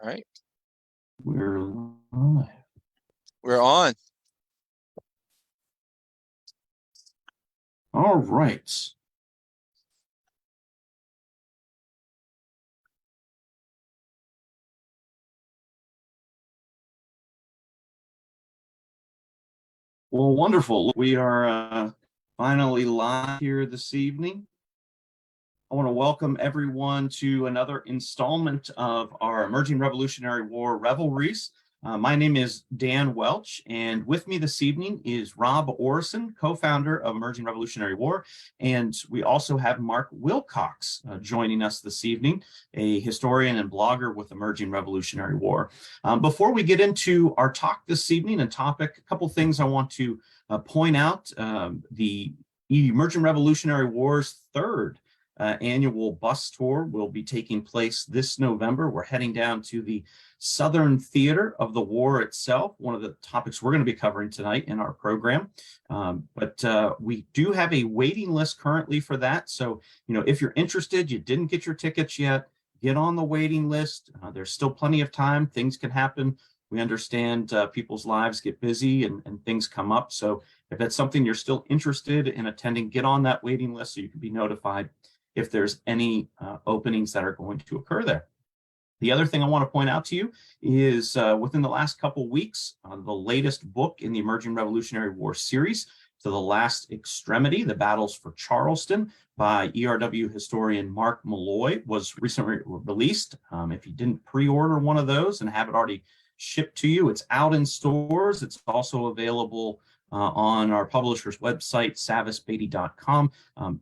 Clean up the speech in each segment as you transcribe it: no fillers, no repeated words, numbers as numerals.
All right. We're live. We're on. All right. Well, wonderful. We are finally live here this evening. I want to welcome everyone to another installment of our Emerging Revolutionary War Revelries. My name is Dan Welch, and with me this evening is Rob Orrison, co-founder of Emerging Revolutionary War, and we also have Mark Wilcox joining us this evening, a historian and blogger with Emerging Revolutionary War. Before we get into our talk this evening and topic, a couple things I want to point out. The Emerging Revolutionary War's third annual bus tour will be taking place this November. We're heading down to the Southern Theater of the war itself, one of the topics we're going to be covering tonight in our program. But we do have a waiting list currently for that. So, if you're interested, you didn't get your tickets yet, get on the waiting list. There's still plenty of time. Things can happen. We understand people's lives get busy and things come up. So if that's something you're still interested in attending, get on that waiting list so you can be notified if there's any openings that are going to occur there. The other thing I want to point out to you is within the last couple weeks, the latest book in the Emerging Revolutionary War series, To the Last Extremity, The Battles for Charleston, by ERW historian Mark Malloy, was recently released. If you didn't pre-order one of those and have it already shipped to you, it's out in stores. It's also available on our publisher's website, savisbeatty.com.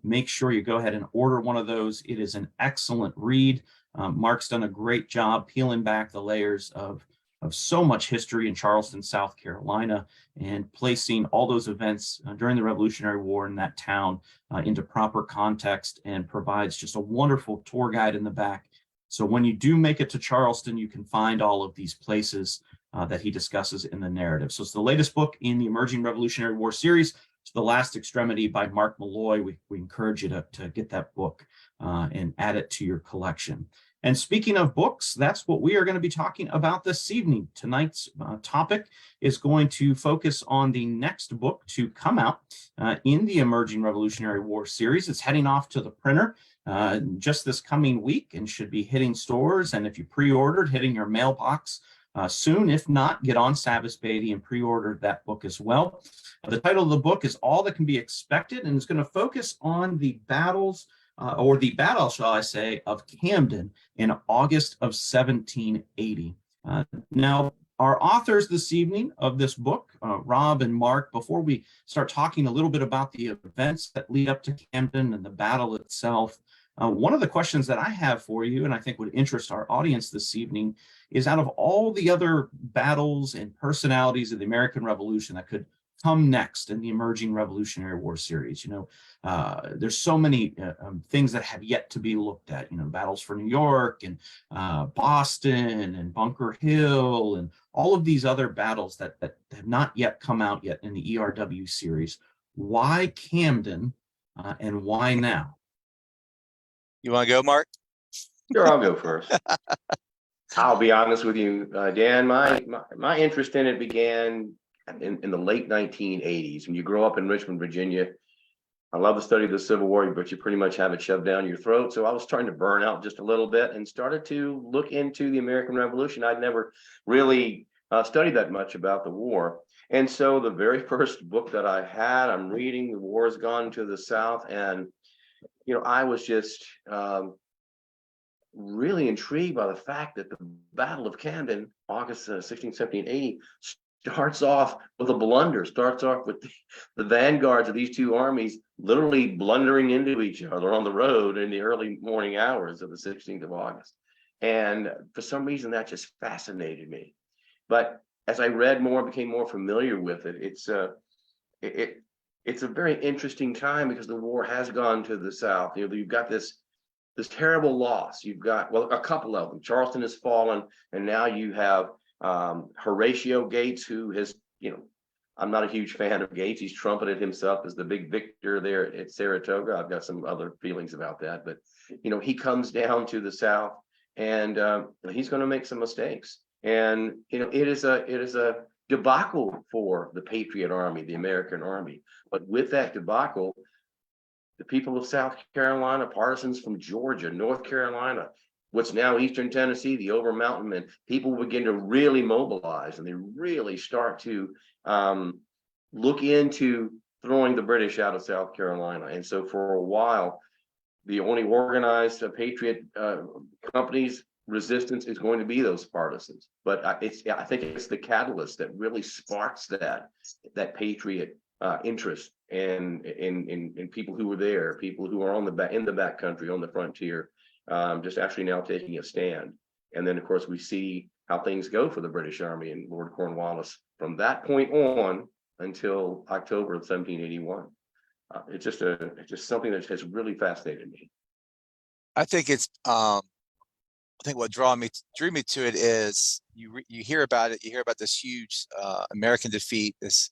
Make sure you go ahead and order one of those. It is an excellent read. Mark's done a great job peeling back the layers of so much history in Charleston, South Carolina, and placing all those events during the Revolutionary War in that town into proper context, and provides just a wonderful tour guide in the back. So when you do make it to Charleston, you can find all of these places that he discusses in the narrative. So it's the latest book in the Emerging Revolutionary War series, To the Last Extremity by Mark Malloy. We encourage you to get that book and add it to your collection. And speaking of books, that's what we are going to be talking about this evening. Tonight's topic is going to focus on the next book to come out in the Emerging Revolutionary War series. It's heading off to the printer just this coming week and should be hitting stores. And if you pre-ordered, hitting your mailbox soon. If not, get on Savis Beatty and pre-order that book as well. The title of the book is All That Can Be Expected, and it's going to focus on the battles, or the battle, shall I say, of Camden in August of 1780. Now, our authors this evening of this book, Rob and Mark, before we start talking a little bit about the events that lead up to Camden and the battle itself, one of the questions that I have for you, and I think would interest our audience this evening, is out of all the other battles and personalities of the American Revolution that could come next in the Emerging Revolutionary War series, there's so many things that have yet to be looked at, battles for New York and Boston and Bunker Hill and all of these other battles that have not yet come out yet in the ERW series. Why Camden and why now? You want to go, Mark? Sure, I'll go first. I'll be honest with you, Dan. My interest in it began in the late 1980s. When you grow up in Richmond, Virginia, I love the study of the Civil War, but you pretty much have it shoved down your throat. So I was starting to burn out just a little bit and started to look into the American Revolution. I'd never really studied that much about the war. And so the very first book that I had, I'm reading, The War Has Gone to the South. And, I was just really intrigued by the fact that the Battle of Camden, August 16, 1780, starts off with a blunder, starts off with the vanguards of these two armies literally blundering into each other on the road in the early morning hours of the 16th of August. And for some reason, that just fascinated me. But as I read more, became more familiar with it, it's a very interesting time because the war has gone to the South. You've got this terrible loss. You've got, well, a couple of them. Charleston has fallen, and now you have Horatio Gates, who has, I'm not a huge fan of Gates. He's trumpeted himself as the big victor there at Saratoga. I've got some other feelings about that, but he comes down to the South, and he's going to make some mistakes. And it is a debacle for the Patriot Army, the American Army. But with that debacle, the people of South Carolina, partisans from Georgia, North Carolina, what's now Eastern Tennessee, the Over Mountain men, people begin to really mobilize, and they really start to look into throwing the British out of South Carolina. And so for a while, the only organized Patriot companies resistance is going to be those partisans. But I think it's the catalyst that really sparks that Patriot interest and in people who were there, people who are in the back country, on the frontier, just actually now taking a stand. And then of course we see how things go for the British Army and Lord Cornwallis from that point on until October of 1781. It's just something that has really fascinated me. I think it's I think what drew me to it is you hear about it. You hear about this huge American defeat, this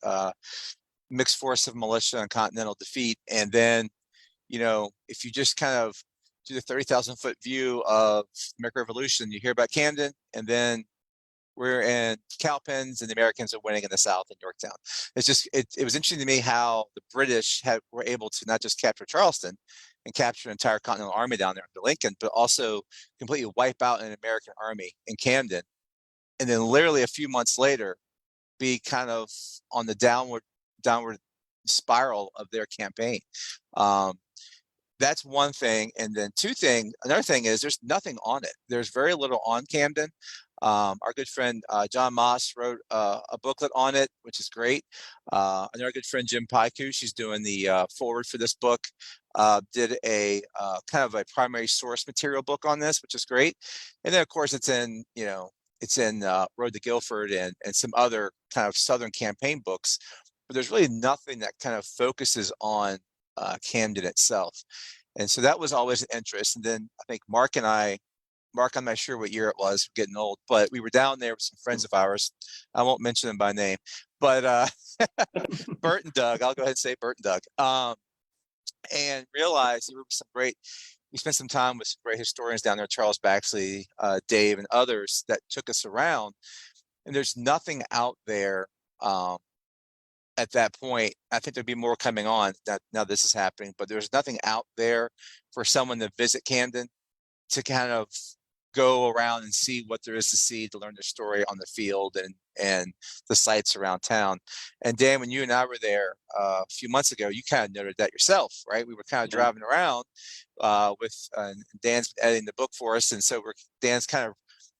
mixed force of militia and continental defeat, and then if you just kind of do the 30,000-foot view of the American Revolution, you hear about Camden, and then we're in Cowpens, and the Americans are winning in the South in Yorktown. It's just it was interesting to me how the British were able to not just capture Charleston and capture an entire Continental Army down there under Lincoln, but also completely wipe out an American army in Camden, and then literally a few months later be kind of on the downward spiral of their campaign. That's one thing. And then another thing is there's nothing on it. There's very little on Camden. Our good friend John Moss wrote a booklet on it, which is great. And our good friend Jim Paiku, she's doing the forward for this book, did a kind of a primary source material book on this, which is great. And then of course it's in Road to Guilford and some other kind of Southern campaign books, but there's really nothing that kind of focuses on Camden itself. And so that was always an interest. And then I think Mark, I'm not sure what year it was, we're getting old, but we were down there with some friends of ours. I won't mention them by name, but Bert and Doug, I'll go ahead and say Bert and Doug, and realized we spent some time with some great historians down there, Charles Baxley, Dave, and others that took us around. And there's nothing out there at that point. I think there'd be more coming on now this is happening, but there's nothing out there for someone to visit Camden to kind of go around and see what there is to see, to learn their story on the field and the sites around town. And Dan, when you and I were there a few months ago, you kind of noted that yourself, right? We were kind of driving around with Dan's editing the book for us, and so Dan's kind of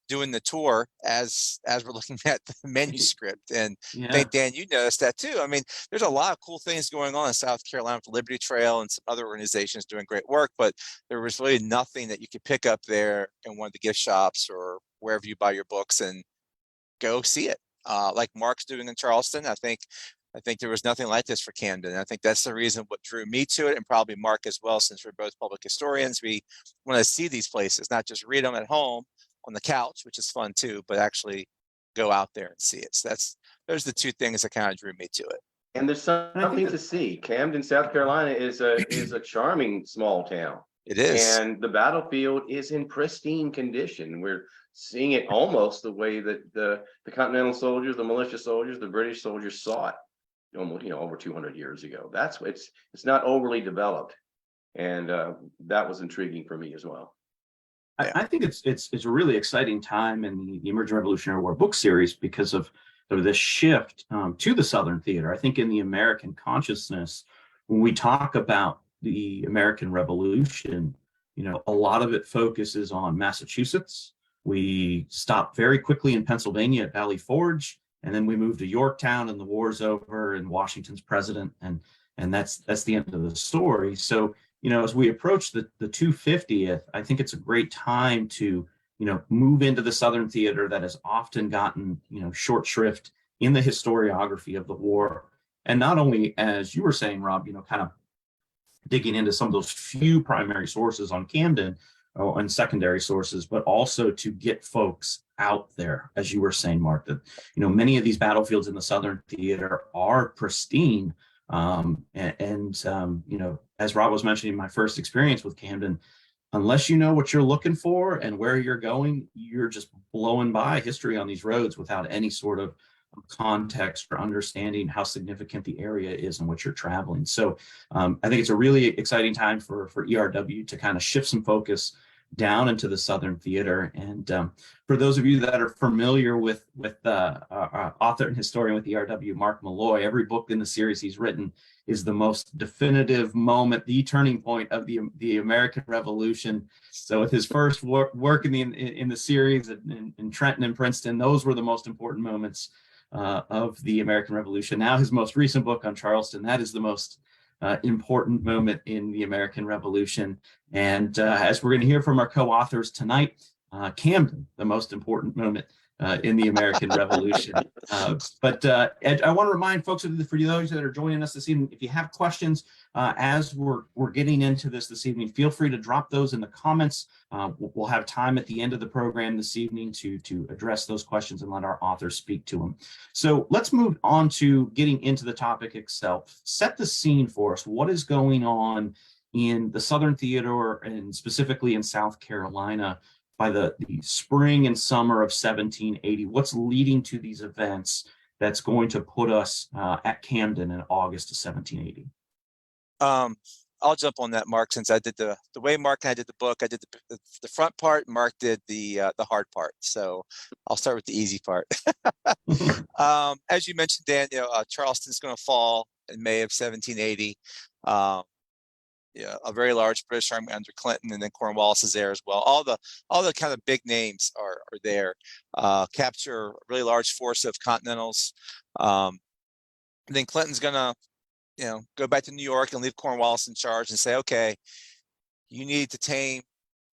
doing the tour as we're looking at the manuscript. And I think, Dan, you noticed that too. I mean, there's a lot of cool things going on in South Carolina with the Liberty Trail and some other organizations doing great work, but there was really nothing that you could pick up there in one of the gift shops or wherever you buy your books and go see it. Like Mark's doing in Charleston. I think there was nothing like this for Camden. And I think that's the reason what drew me to it, and probably Mark as well, since we're both public historians. We want to see these places, not just read them at home on the couch, which is fun too, but actually go out there and see it. So those are the two things that kind of drew me to it. And there's something to see. Camden, South Carolina is a charming small town. It is. And the battlefield is in pristine condition. We're seeing it almost the way that the Continental soldiers, the militia soldiers, the British soldiers saw it almost, over 200 years ago. It's not overly developed. And that was intriguing for me as well. I think it's a really exciting time in the Emerging Revolutionary War book series because of this shift to the Southern theater. I think in the American consciousness, when we talk about the American Revolution, a lot of it focuses on Massachusetts. We stop very quickly in Pennsylvania at Valley Forge, and then we move to Yorktown, and the war's over, and Washington's president, and that's the end of the story. So as we approach the 250th, I think it's a great time to, move into the Southern theater that has often gotten, short shrift in the historiography of the war. And not only, as you were saying, Rob, kind of digging into some of those few primary sources on Camden and secondary sources, but also to get folks out there, as you were saying, Mark, that, many of these battlefields in the Southern theater are pristine. As Rob was mentioning, my first experience with Camden, unless you know what you're looking for and where you're going, you're just blowing by history on these roads without any sort of context or understanding how significant the area is and what you're traveling. So I think it's a really exciting time for ERW to kind of shift some focus down into the Southern Theater. And for those of you that are familiar with author and historian with ERW, Mark Malloy, every book in the series he's written is the most definitive moment, the turning point of the American Revolution. So with his first work in the series in Trenton and Princeton, those were the most important moments of the American Revolution. Now his most recent book on Charleston, that is the most important moment in the American Revolution. And as we're going to hear from our co-authors tonight, Camden, the most important moment in the American Revolution. But Ed, I want to remind folks, for those that are joining us this evening, if you have questions as we're getting into this evening, feel free to drop those in the comments. We'll have time at the end of the program this evening to address those questions and let our authors speak to them. So let's move on to getting into the topic itself. Set the scene for us. What is going on in the Southern Theater and specifically in South Carolina by the spring and summer of 1780? What's leading to these events that's going to put us at Camden in August of 1780? I'll jump on that, Mark, since I did the way Mark and I did the book. I did the front part. Mark did the hard part. So I'll start with the easy part. As you mentioned, Dan, Charleston's going to fall in May of 1780. A very large British army under Clinton, and then Cornwallis is there as well. All the kind of big names are there. Capture a really large force of Continentals. And then Clinton's gonna, go back to New York and leave Cornwallis in charge and say, okay, you need to tame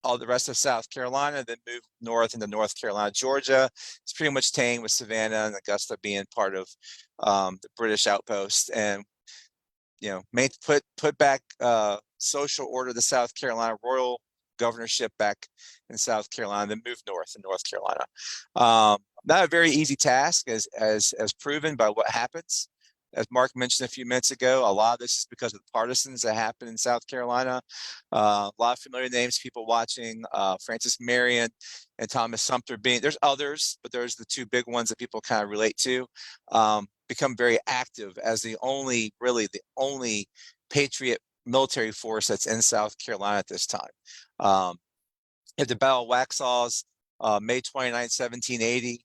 all the rest of South Carolina, then move north into North Carolina. Georgia is pretty much tamed, with Savannah and Augusta being part of the British outpost, and put back social order to South Carolina, royal governorship back in South Carolina, then move north in North Carolina. Not a very easy task, as proven by what happens. As Mark mentioned a few minutes ago, a lot of this is because of the partisans that happened in South Carolina. A lot of familiar names, people watching, Francis Marion and Thomas Sumter there's others, but there's the two big ones that people kind of relate to, become very active as the only Patriot military force that's in South Carolina at this time. At the Battle of Waxhaws, May 29, 1780,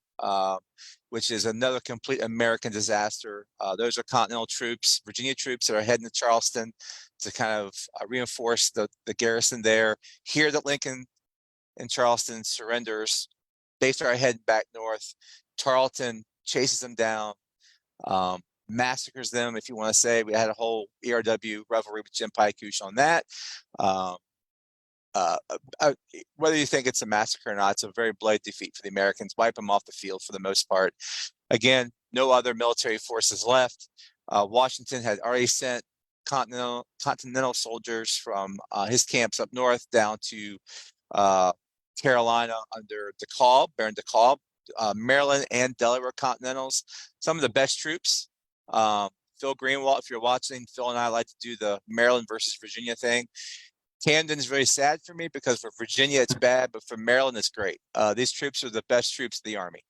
which is another complete American disaster. Those are Continental troops, Virginia troops that are heading to Charleston to kind of reinforce the garrison there. Hear that Lincoln in Charleston surrenders. They start heading back north. Tarleton chases them down, massacres them, if you want to say. We had a whole ERW Revelry with Jim Pykouche on that. Whether you think it's a massacre or not, it's a very bloody defeat for the Americans. Wipe them off the field for the most part. Again, no other military forces left. Washington had already sent Continental soldiers from his camps up north down to Carolina under Baron DeKalb. Maryland and Delaware Continentals, some of the best troops. Phil Greenwald, if you're watching, Phil and I like to do the Maryland versus Virginia thing. Camden is very sad for me because for Virginia it's bad, but for Maryland it's great. These troops are the best troops of the Army.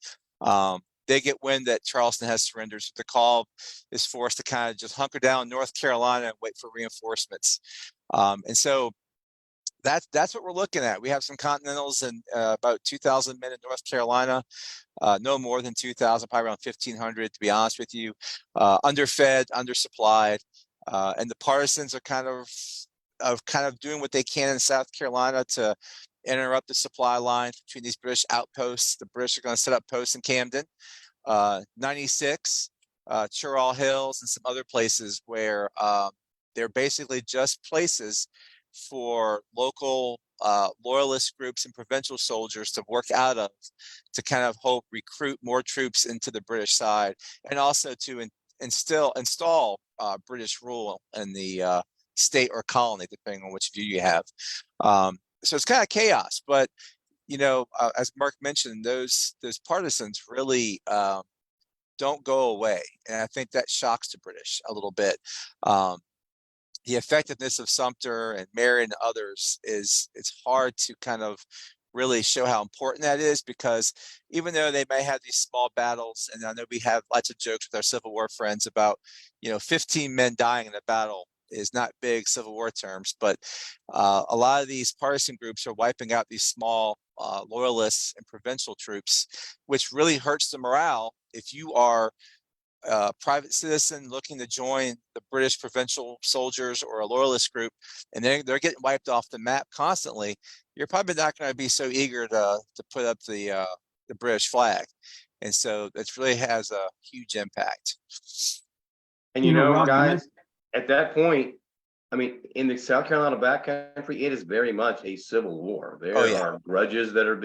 They get wind that Charleston has surrendered. So DeKalb is forced to kind of just hunker down in North Carolina and wait for reinforcements. And so that's what we're looking at. We have some Continentals and about 2,000 men in North Carolina, no more than 2,000, probably around 1,500, to be honest with you. Underfed, undersupplied, and the partisans are kind of doing what they can in South Carolina to interrupt the supply line between these British outposts. The British are going to set up posts in Camden, 96, Churall Hills, and some other places where they're basically just places for local loyalist groups and provincial soldiers to work out of, to kind of hope recruit more troops into the British side, and also to install British rule in the state or colony, depending on which view you have. So it's kind of chaos, but as Mark mentioned, those partisans really don't go away, and I think that shocks the British a little bit. the effectiveness of Sumter and Marion and others it's hard to kind of really show how important that is, because even though they may have these small battles, and I know we have lots of jokes with our Civil War friends about, 15 men dying in a battle is not big Civil War terms, but a lot of these partisan groups are wiping out these small loyalists and provincial troops, which really hurts the morale if you are private citizen looking to join the British provincial soldiers or a loyalist group, and they're getting wiped off the map constantly. You're probably not going to be so eager to put up the British flag, and so it really has a huge impact. And Rob, guys, at that point, I mean, in the South Carolina backcountry, it is very much a civil war. There are grudges that are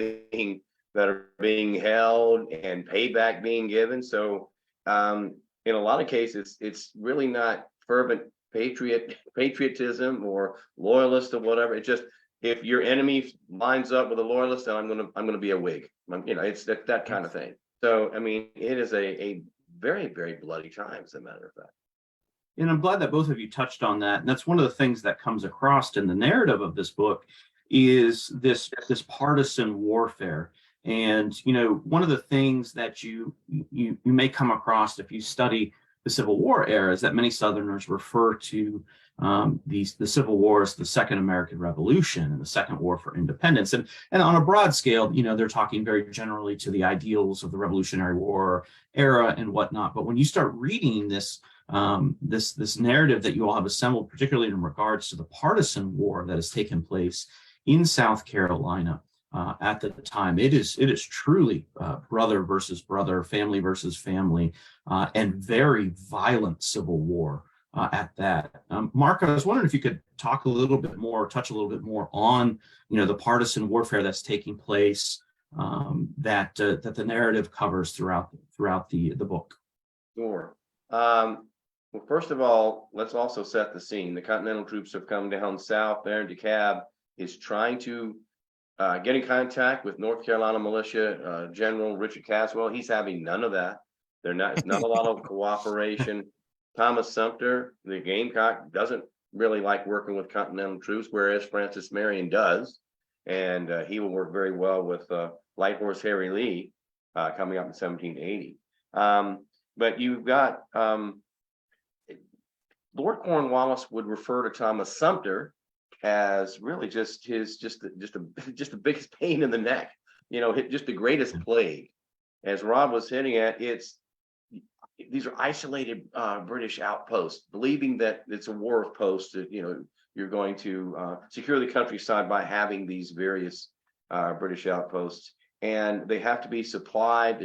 being held and payback being given. So in a lot of cases, it's really not fervent patriotism or loyalist or whatever. It's just, if your enemy lines up with a loyalist, then I'm gonna be a Whig. It's that kind of thing. So I mean, it is a very, very bloody time, as a matter of fact. And I'm glad that both of you touched on that. And that's one of the things that comes across in the narrative of this book is this partisan warfare. And, one of the things that you may come across if you study the Civil War era is that many Southerners refer to the Civil War as the Second American Revolution and the Second War for Independence. And on a broad scale, they're talking very generally to the ideals of the Revolutionary War era and whatnot. But when you start reading this narrative that you all have assembled, particularly in regards to the partisan war that has taken place in South Carolina at the time, it is truly brother versus brother, family versus family, and very violent civil war at that. Mark, I was wondering if you could touch a little bit more on the partisan warfare that's taking place that the narrative covers throughout the book. Sure. Well, first of all, let's also set the scene. The Continental troops have come down south. Baron DeKalb is trying to get in contact with North Carolina militia, General Richard Caswell. He's having none of that. There's not a lot of cooperation. Thomas Sumter, the Gamecock, doesn't really like working with Continental troops, whereas Francis Marion does. And he will work very well with Light Horse Harry Lee coming up in 1780. But you've got Lord Cornwallis would refer to Thomas Sumter as really just the biggest pain in the neck, just the greatest plague. As Rob was hitting at, these are isolated British outposts, believing that it's a war of posts, that you're going to secure the countryside by having these various British outposts, and they have to be supplied.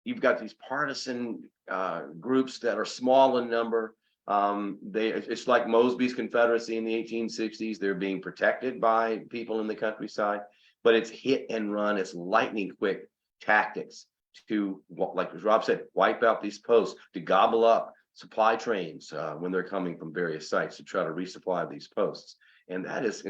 You've got these partisan groups that are small in number. It's like Mosby's Confederacy in the 1860s. They're being protected by people in the countryside, but it's hit and run. It's lightning quick tactics to, like Rob said, wipe out these posts, to gobble up supply trains when they're coming from various sites, to try to resupply these posts. And that is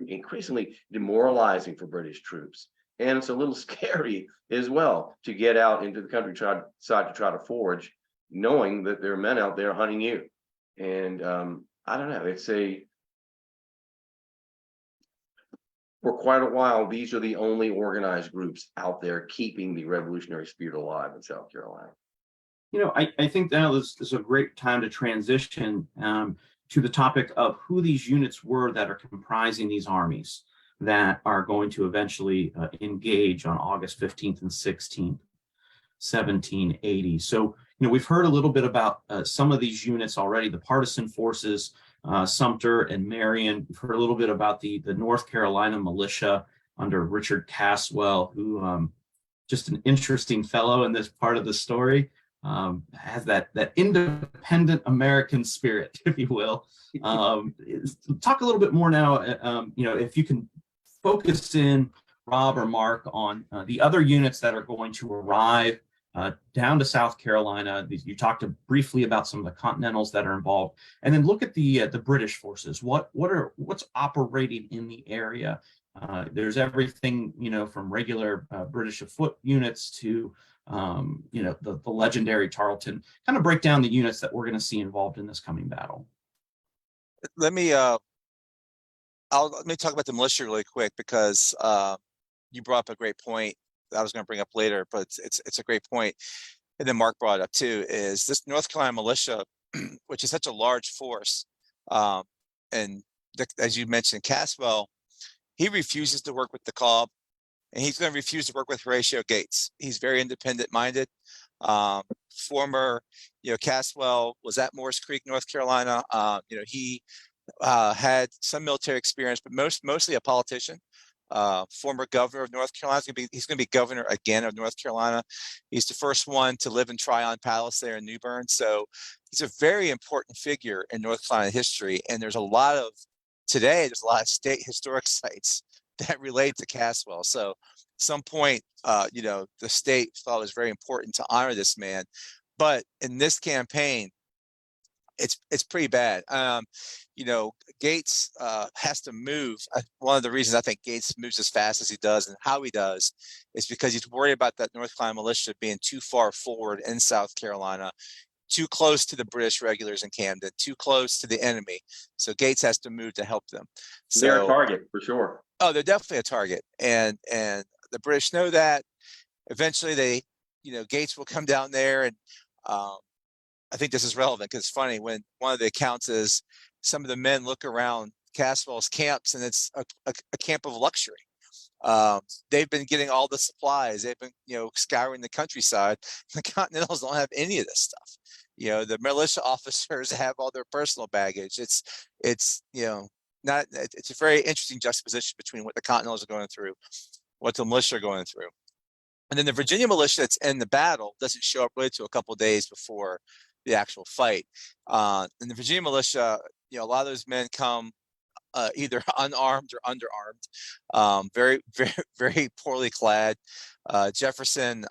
increasingly demoralizing for British troops. And it's a little scary as well to get out into the countryside to try to forage, knowing that there are men out there hunting you. And I don't know, for quite a while, these are the only organized groups out there keeping the revolutionary spirit alive in South Carolina. I think now this is a great time to transition to the topic of who these units were that are comprising these armies that are going to eventually engage on August 15th and 16th, 1780. So, we've heard a little bit about some of these units already, the partisan forces, Sumter and Marion. We've heard a little bit about the North Carolina militia under Richard Caswell, who just an interesting fellow in this part of the story, has that independent American spirit, if you will. Talk a little bit more now, if you can focus in, Rob or Mark, on the other units that are going to arrive down to South Carolina. You talked briefly about some of the Continentals that are involved, and then look at the British forces. What's operating in the area? There's everything, from regular British afoot units to the legendary Tarleton. Kind of break down the units that we're going to see involved in this coming battle. let me let me talk about the militia really quick because you brought up a great point that I was going to bring up later, but it's a great point. And then Mark brought it up too, is this North Carolina militia, which is such a large force. And as you mentioned, Caswell, he refuses to work with the DeKalb, and he's going to refuse to work with Horatio Gates. He's very independent minded. Former, Caswell was at Morris Creek, North Carolina. He had some military experience, but mostly a politician. Former governor of North Carolina. He's going to be governor again of North Carolina. He's the first one to live in Tryon Palace there in New Bern. So he's a very important figure in North Carolina history. And there's a lot of state historic sites that relate to Caswell. So at some point, the state thought it was very important to honor this man. But in this campaign, it's pretty bad. Gates has to move. One of the reasons I think Gates moves as fast as he does and how he does is because he's worried about that North Carolina militia being too far forward in South Carolina, too close to the British regulars in Camden, too close to the enemy. So Gates has to move to help them. So they're a target for sure. Oh, they're definitely a target. And the British know that. Eventually Gates will come down there, and I think this is relevant because it's funny when one of the accounts is some of the men look around Caswell's camps and it's a camp of luxury. They've been getting all the supplies. They've been, scouring the countryside. The Continentals don't have any of this stuff. The militia officers have all their personal baggage. It's a very interesting juxtaposition between what the Continentals are going through, what the militia are going through. And then the Virginia militia that's in the battle doesn't show up really till a couple of days before the actual fight. And the Virginia militia, a lot of those men come either unarmed or underarmed, very, very, very poorly clad. Jefferson,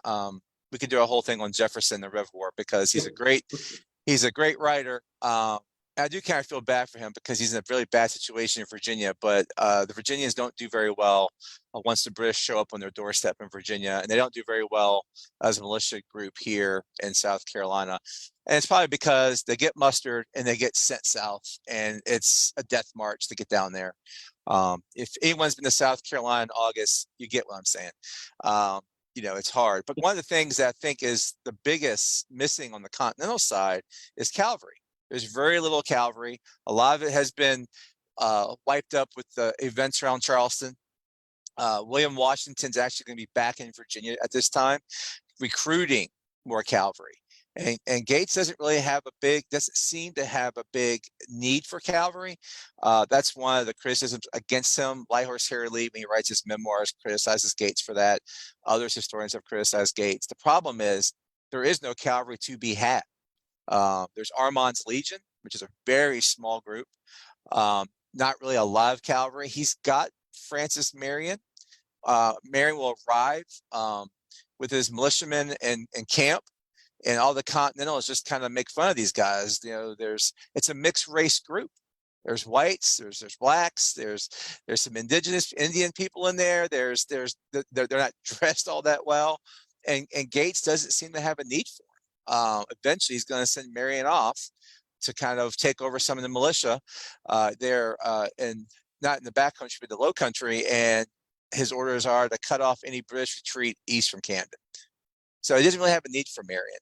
we could do a whole thing on Jefferson, the Reservoir, because he's a great writer. I do kind of feel bad for him because he's in a really bad situation in Virginia, but the Virginians don't do very well once the British show up on their doorstep in Virginia, and they don't do very well as a militia group here in South Carolina. And it's probably because they get mustered and they get sent south, and it's a death march to get down there. If anyone's been to South Carolina in August, you get what I'm saying. It's hard. But one of the things that I think is the biggest missing on the Continental side is cavalry. There's very little cavalry. A lot of it has been wiped up with the events around Charleston. William Washington's actually going to be back in Virginia at this time, recruiting more cavalry. And Gates doesn't seem to have a big need for cavalry. That's one of the criticisms against him. Lighthorse Harry Lee, when he writes his memoirs, criticizes Gates for that. Others historians have criticized Gates. The problem is there is no cavalry to be had. There's Armand's Legion, which is a very small group. Not really a lot of cavalry. He's got Francis Marion. Marion will arrive with his militiamen in camp, and all the Continentals just kind of make fun of these guys. It's a mixed race group. There's whites, there's blacks, there's some indigenous Indian people in there. They're not dressed all that well, and Gates doesn't seem to have a need for it. Eventually, he's going to send Marion off to kind of take over some of the militia there, and not in the back country, but the low country. And his orders are to cut off any British retreat east from Camden. So he doesn't really have a need for Marion.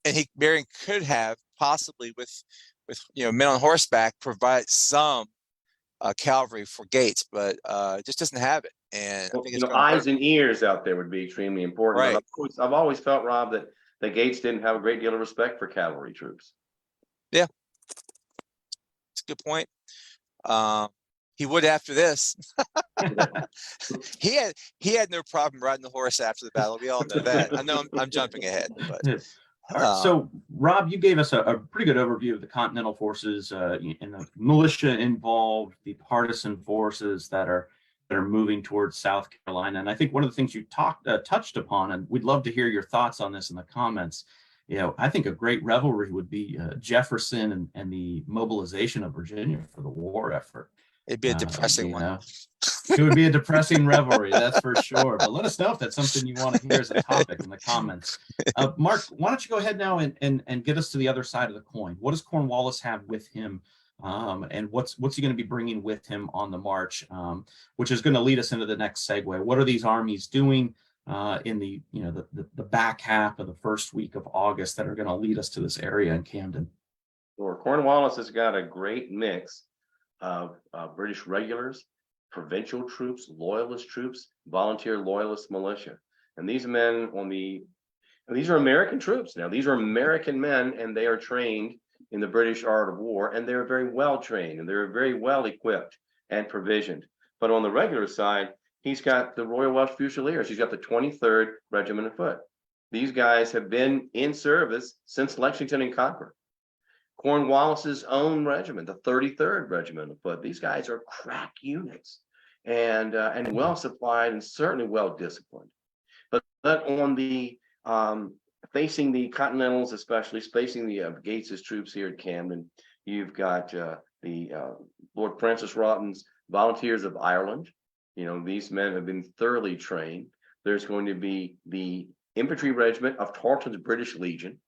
And Marion could have possibly with men on horseback provide some cavalry for Gates, but just doesn't have it. And I think it's eyes and ears out there would be extremely important. Right. I've always felt, Rob, that Gates didn't have a great deal of respect for cavalry troops. Yeah, it's a good point. He would after this. He had no problem riding the horse after the battle. We all know that. I know I'm jumping ahead, but all right, so Rob, you gave us a pretty good overview of the Continental forces and the militia involved, the partisan forces that are moving towards South Carolina. And I think one of the things you touched upon, and we'd love to hear your thoughts on this in the comments. I think a great revelry would be Jefferson and the mobilization of Virginia for the war effort. It'd be a depressing one. It would be a depressing revelry, that's for sure. But let us know if that's something you want to hear as a topic in the comments. Mark, why don't you go ahead now and get us to the other side of the coin? What does Cornwallis have with him and what's he going to be bringing with him on the march, which is going to lead us into the next segue. What are these armies doing in the the back half of the first week of August that are going to lead us to this area in Camden? Or Cornwallis has got a great mix of British regulars, provincial troops, loyalist troops, volunteer loyalist militia, and these men these are American troops. Now, these are American men, and they are trained in the British art of war, and they're very well trained, and they're very well equipped and provisioned. But on the regular side, he's got the Royal Welsh Fusiliers. He's got the 23rd Regiment of Foot. These guys have been in service since Lexington and Concord. Cornwallis's own regiment, the 33rd Regiment of Foot. These guys are crack units, and well supplied and certainly well disciplined. But on the facing the Continentals, especially facing the Gates's troops here at Camden, you've got the Lord Francis Rawdon's Volunteers of Ireland. These men have been thoroughly trained. There's going to be the Infantry Regiment of Tarleton's British Legion.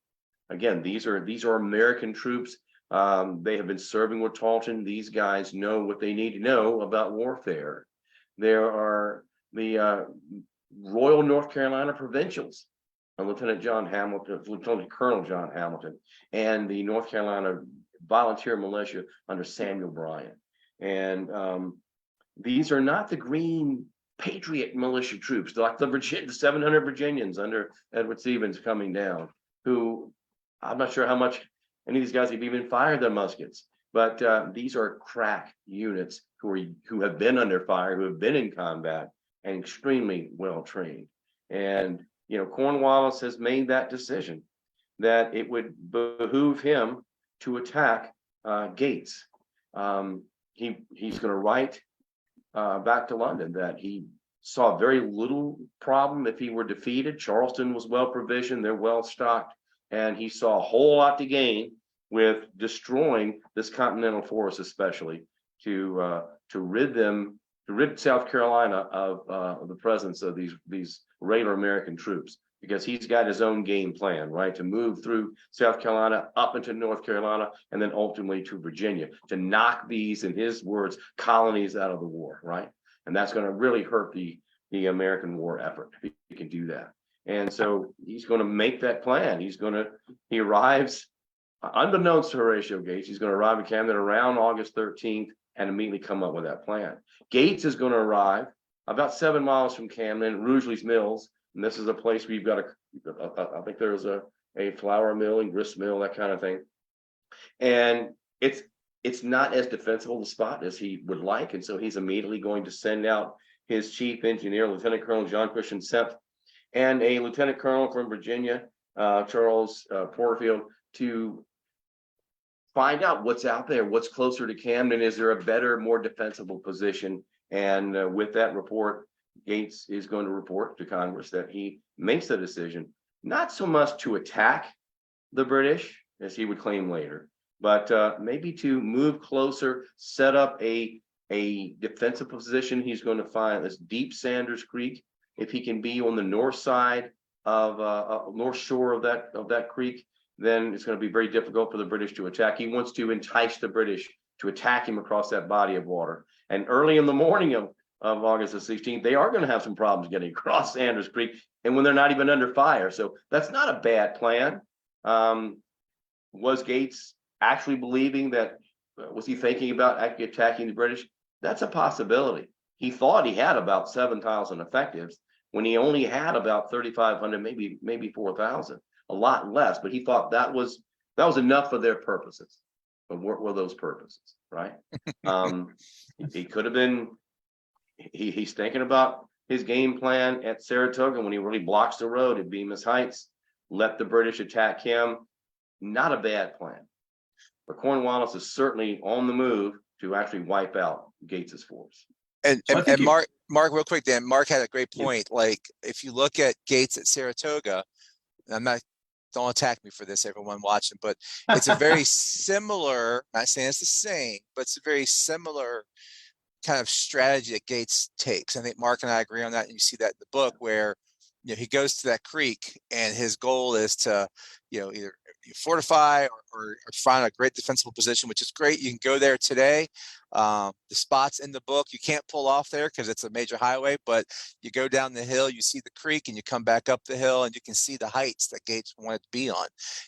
Again, these are American troops. They have been serving with Tarleton. These guys know what they need to know about warfare. There are the Royal North Carolina Provincials, Lieutenant Colonel John Hamilton, and the North Carolina Volunteer Militia under Samuel Bryan. And these are not the Green Patriot militia troops, like the 700 Virginians under Edward Stevens coming down, who I'm not sure how much any of these guys have even fired their muskets, but these are crack units who have been under fire, who have been in combat, and extremely well trained. And Cornwallis has made that decision that it would behoove him to attack Gates. He's going to write back to London that he saw very little problem if he were defeated. Charleston was well provisioned, they're well stocked, and he saw a whole lot to gain with destroying this Continental force, especially to rid South Carolina of the presence of these regular American troops, because he's got his own game plan, right, to move through South Carolina up into North Carolina and then ultimately to Virginia to knock these, in his words, colonies out of the war, right? And that's going to really hurt the American war effort if he can do that. And so he's going to make that plan. He arrives, unbeknownst to Horatio Gates, he's going to arrive in Camden around August 13th and immediately come up with that plan. Gates is going to arrive about 7 miles from Camden, Rugeley's Mills, and this is a place where you've got I think there's a flour mill and grist mill, that kind of thing. And it's not as defensible a spot as he would like, and so he's immediately going to send out his chief engineer, Lieutenant Colonel John Christian Sept, and a lieutenant colonel from Virginia, Charles Porterfield, to find out what's out there, what's closer to Camden. Is there a better, more defensible position? And with that report, Gates is going to report to Congress that he makes the decision not so much to attack the British, as he would claim later, but maybe to move closer, set up a defensive position. He's going to find this deep Sanders Creek. If he can be on the north side of north shore of that creek, then it's going to be very difficult for the British to attack. He wants to entice the British to attack him across that body of water. And early in the morning of August the 16th, they are going to have some problems getting across Sanders Creek, and when they're not even under fire. So that's not a bad plan. Was Gates actually believing that? Was he thinking about attacking the British? That's a possibility. He thought he had about 7,000 effectives when he only had about 3,500, maybe 4,000, a lot less. But he thought that was enough for their purposes. But what were those purposes, right? He could have been. He's thinking about his game plan at Saratoga when he really blocks the road at Bemis Heights. Let the British attack him. Not a bad plan. But Cornwallis is certainly on the move to actually wipe out Gates's force. And Mark, real quick, Dan, Mark had a great point. Yeah. Like, if you look at Gates at Saratoga, don't attack me for this, everyone watching, but it's a very similar, not saying it's the same, but it's a very similar kind of strategy that Gates takes. I think Mark and I agree on that. And you see that in the book where, he goes to that creek and his goal is to, either fortify or find a great defensible position, which is great. You can go there today. The spots in the book, you can't pull off there because it's a major highway, but you go down the hill, you see the creek, and you come back up the hill, and you can see the heights that Gates wanted to be on.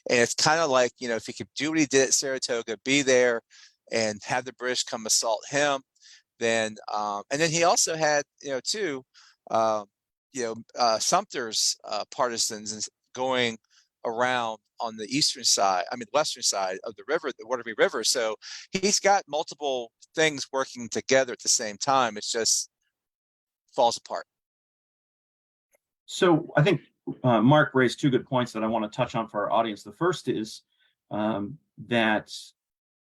And it's kind of like, if he could do what he did at Saratoga, be there and have the British come assault him, then and then he also had, too, Sumter's partisans going around on the western side of the river, the Waterbury River. So he's got multiple things working together at the same time. It's just falls apart. So I think Mark raised two good points that I want to touch on for our audience. The first is that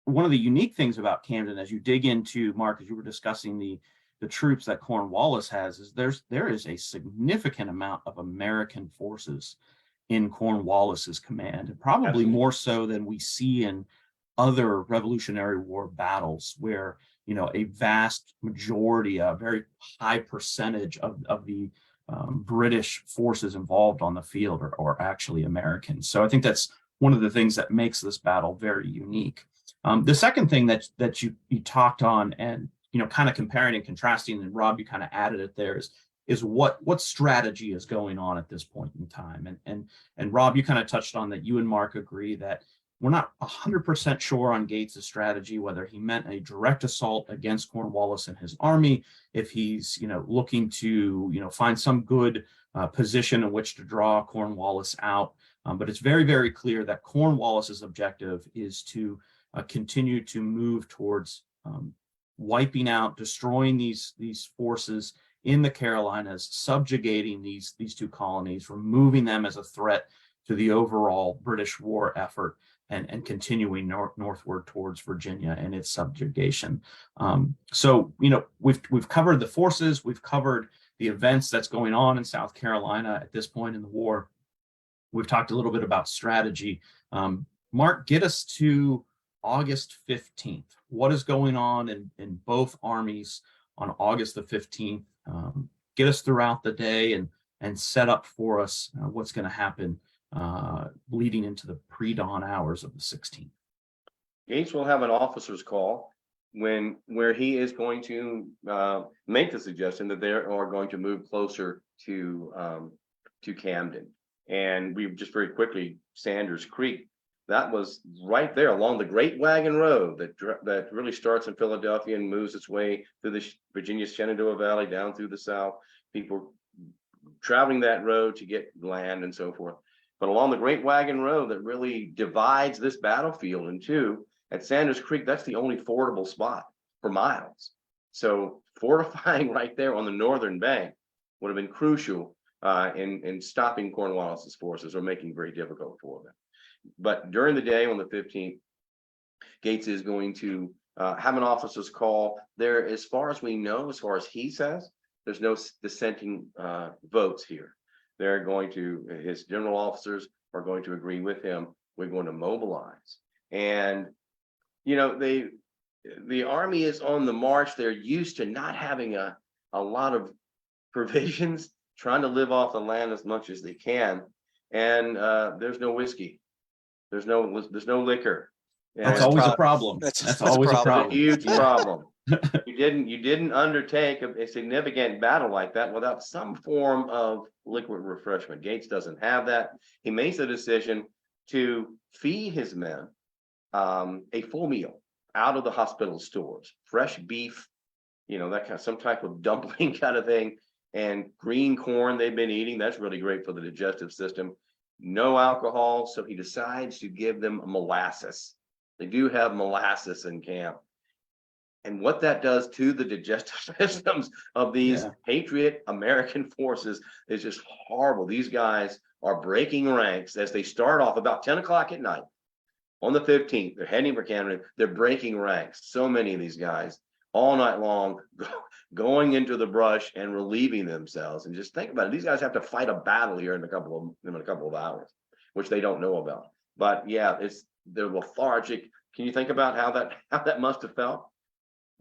one of the unique things about Camden, as you dig into, Mark, as you were discussing the troops that Cornwallis has, is there is a significant amount of American forces in Cornwallis's command, and probably Absolutely. more so than we see in other Revolutionary War battles, where a vast majority, a very high percentage of the British forces involved on the field are actually Americans. So I think that's one of the things that makes this battle very unique. The second thing that you talked on, and kind of comparing and contrasting, and Rob, you kind of added it there, is what strategy is going on at this point in time. And Rob, you kind of touched on that. You and Mark agree that we're not 100% sure on Gates's strategy, whether he meant a direct assault against Cornwallis and his army, if he's looking to find some good position in which to draw Cornwallis out. But it's very, very clear that Cornwallis's objective is to continue to move towards wiping out, destroying these forces in the Carolinas, subjugating these two colonies, removing them as a threat to the overall British war effort, and continuing northward towards Virginia and its subjugation. So we've covered the forces, we've covered the events that's going on in South Carolina at this point in the war. We've talked a little bit about strategy. Mark, get us to August 15th. What is going on in both armies on August the 15th? Get us throughout the day and set up for us what's going to happen leading into the pre-dawn hours of the 16th. Gates will have an officer's call where he is going to make the suggestion that they are going to move closer to Camden. And we just very quickly, Sanders Creek, that was right there along the Great Wagon Road that really starts in Philadelphia and moves its way through the Virginia Shenandoah Valley down through the South. People traveling that road to get land and so forth. But along the Great Wagon Road that really divides this battlefield in two, at Sanders Creek, that's the only fordable spot for miles. So fortifying right there on the northern bank would have been crucial in stopping Cornwallis's forces, or making it very difficult for them. But during the day on the 15th, Gates is going to have an officer's call. There, as far as we know, as far as he says, there's no dissenting votes here. They're going to, his general officers are going to agree with him. We're going to mobilize. And, the army is on the march. They're used to not having a lot of provisions, trying to live off the land as much as they can. And there's no whiskey. There's no liquor. That's always a problem. That's always a problem. A huge problem. You didn't undertake a significant battle like that without some form of liquid refreshment. Gates doesn't have that. He makes the decision to feed his men a full meal out of the hospital stores, fresh beef, that kind of some type of dumpling kind of thing, and green corn they've been eating. That's really great for the digestive system. No alcohol, so he decides to give them molasses. They do have molasses in camp. And what that does to the digestive systems of these patriot American forces is just horrible. These guys are breaking ranks as they start off about 10 o'clock at night on the 15th. They're heading for Camden. They're breaking ranks. So many of these guys all night long going into the brush and relieving themselves. And just think about it. These guys have to fight a battle here in a couple of hours, which they don't know about. But yeah, they're lethargic. Can you think about how that must have felt?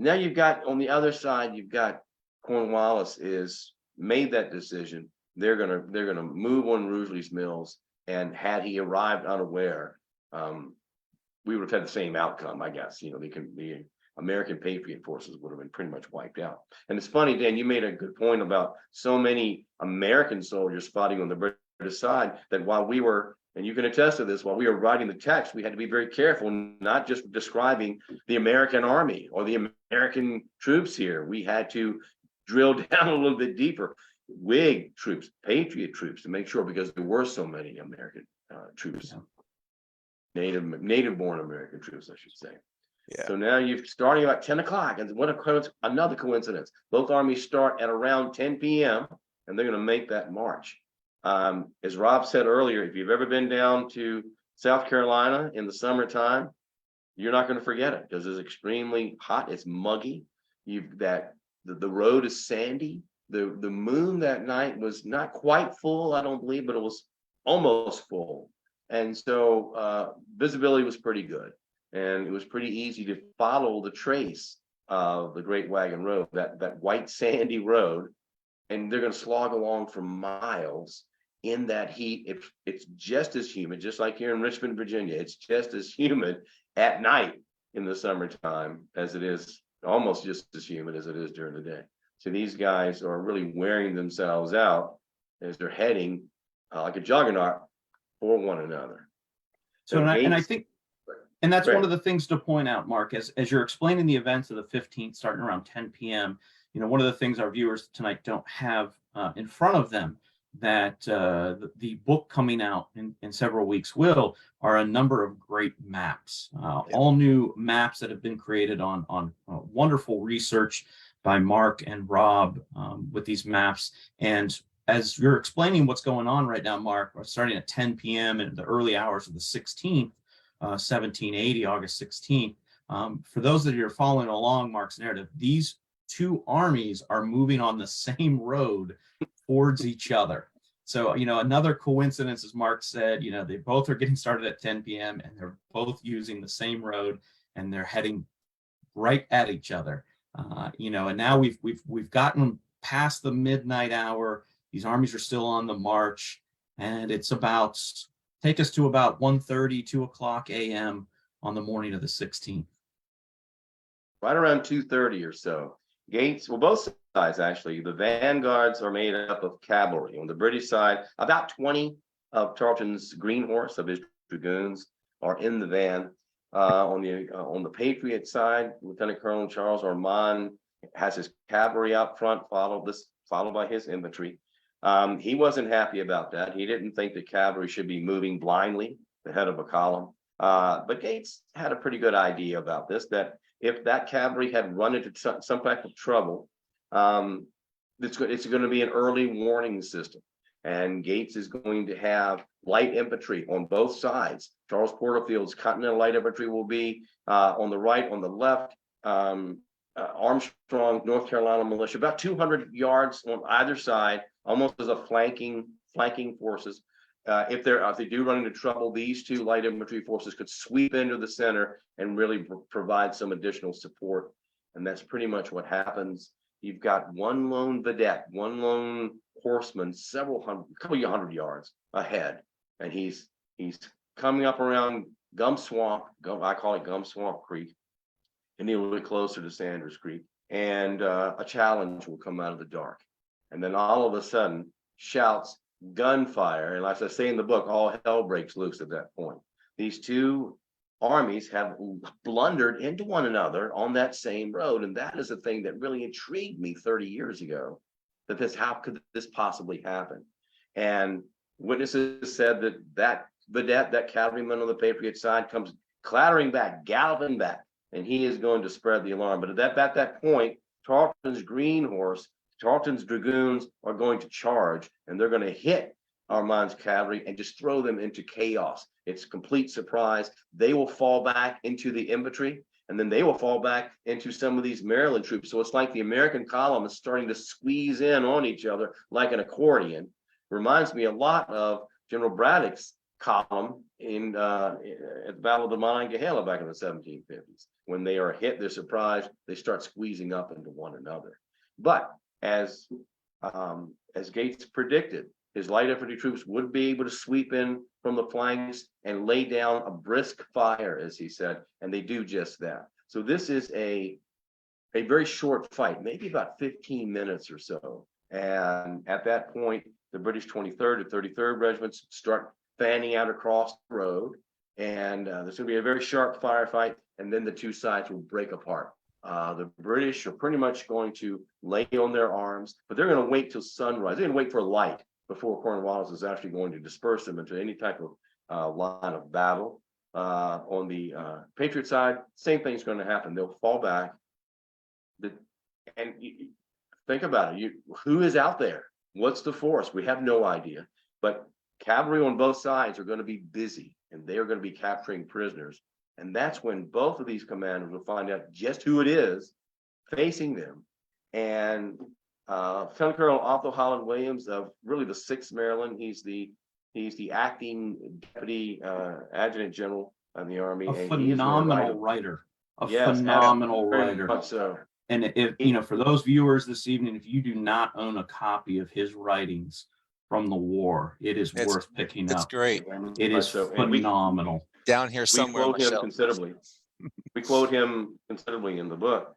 Now you've got on the other side, you've got Cornwallis is made that decision. They're gonna move on Rugeley's Mills, and had he arrived unaware, we would have had the same outcome, I guess. The American Patriot forces would have been pretty much wiped out. And it's funny, Dan, you made a good point about so many American soldiers fighting on the British side that while we were, and you can attest to this, while we were writing the text, we had to be very careful, not just describing the American army or the American troops here. We had to drill down a little bit deeper. Whig troops, Patriot troops, to make sure, because there were so many American troops, native-born American troops, I should say. Yeah. So now you're starting about 10 o'clock, and another coincidence. Both armies start at around 10 p.m. and they're going to make that march. As Rob said earlier, if you've ever been down to South Carolina in the summertime, you're not going to forget it, because it's extremely hot. It's muggy. The road is sandy. The moon that night was not quite full, I don't believe, but it was almost full. And so visibility was pretty good. And it was pretty easy to follow the trace of the Great Wagon Road, that white sandy road. And they're going to slog along for miles in that heat. It's just as humid, just like here in Richmond, Virginia. It's just as humid at night in the summertime as it is, almost just as humid as it is during the day. So these guys are really wearing themselves out as they're heading like a juggernaut for one another. So, and I think, and that's one of the things to point out, Mark, as you're explaining the events of the 15th, starting around 10 p.m., one of the things our viewers tonight don't have in front of them that the book coming out in several weeks are a number of great maps, all new maps that have been created on wonderful research by Mark and Rob with these maps. And as you're explaining what's going on right now, Mark, we're starting at 10 p.m. in the early hours of the 16th, 1780, August 16th. For those that are following along Mark's narrative, these two armies are moving on the same road towards each other. So, another coincidence, as Mark said, they both are getting started at 10 p.m. and they're both using the same road and they're heading right at each other. And now we've gotten past the midnight hour. These armies are still on the march, and it's take us to about 1:30, 2 o'clock a.m. on the morning of the 16th. Right around 2:30 or so. Gates, well, both sides actually. The vanguards are made up of cavalry. On the British side, about 20 of Tarleton's green horse, of his dragoons, are in the van. On the Patriot side, Lieutenant Colonel Charles Ormond has his cavalry out front, followed by his infantry. He wasn't happy about that. He didn't think the cavalry should be moving blindly ahead of a column. But Gates had a pretty good idea about this, that if that cavalry had run into some type of trouble, it's going to be an early warning system. And Gates is going to have light infantry on both sides. Charles Porterfield's Continental Light Infantry will be on the right, on the left. Armstrong, North Carolina militia, about 200 yards on either side, almost as a flanking forces. If they do run into trouble, these two light infantry forces could sweep into the center and really provide some additional support. And that's pretty much what happens. You've got one lone vedette, one lone horseman, couple of hundred yards ahead, and he's coming up around Gum Swamp. I call it Gum Swamp Creek, and he'll be closer to Sanders Creek. And a challenge will come out of the dark, and then all of a sudden, shouts, gunfire, and as I say in the book, all hell breaks loose at that point. These two armies have blundered into one another on that same road, and that is the thing that really intrigued me 30 years ago. How could this possibly happen? And witnesses said that vedette, that cavalryman on the Patriot side, comes clattering back, galloping back, and he is going to spread the alarm. But at that point, Tarleton's green horse, Tarleton's dragoons are going to charge, and they're going to hit Armand's cavalry and just throw them into chaos. It's complete surprise. They will fall back into the infantry, and then they will fall back into some of these Maryland troops. So it's like the American column is starting to squeeze in on each other like an accordion. Reminds me a lot of General Braddock's column at the Battle of the Monongahela back in the 1750s. When they are hit, they're surprised, they start squeezing up into one another. But as Gates predicted, his light infantry troops would be able to sweep in from the flanks and lay down a brisk fire, as he said, and they do just that. So this is a very short fight, maybe about 15 minutes or so. And at that point, the British 23rd and 33rd regiments start fanning out across the road. And there's going to be a very sharp firefight, and then the two sides will break apart. The British are pretty much going to lay on their arms, but they're going to wait till sunrise. They're going to wait for light before Cornwallis is actually going to disperse them into any type of line of battle. On the Patriot side, same thing's going to happen. They'll fall back. And think about it. Who is out there? What's the force? We have no idea. But cavalry on both sides are going to be busy, and they are going to be capturing prisoners. And that's when both of these commanders will find out just who it is facing them. And Lieutenant Colonel Arthur Holland Williams of really the 6th Maryland, he's the acting deputy adjutant general of the Army. A phenomenal writer. Yes, Phenomenal writer. Much so. And if for those viewers this evening, if you do not own a copy of his writings from the war, it's worth picking up. It's great. It is phenomenal. Down here somewhere. We quote him considerably. We quote him considerably in the book.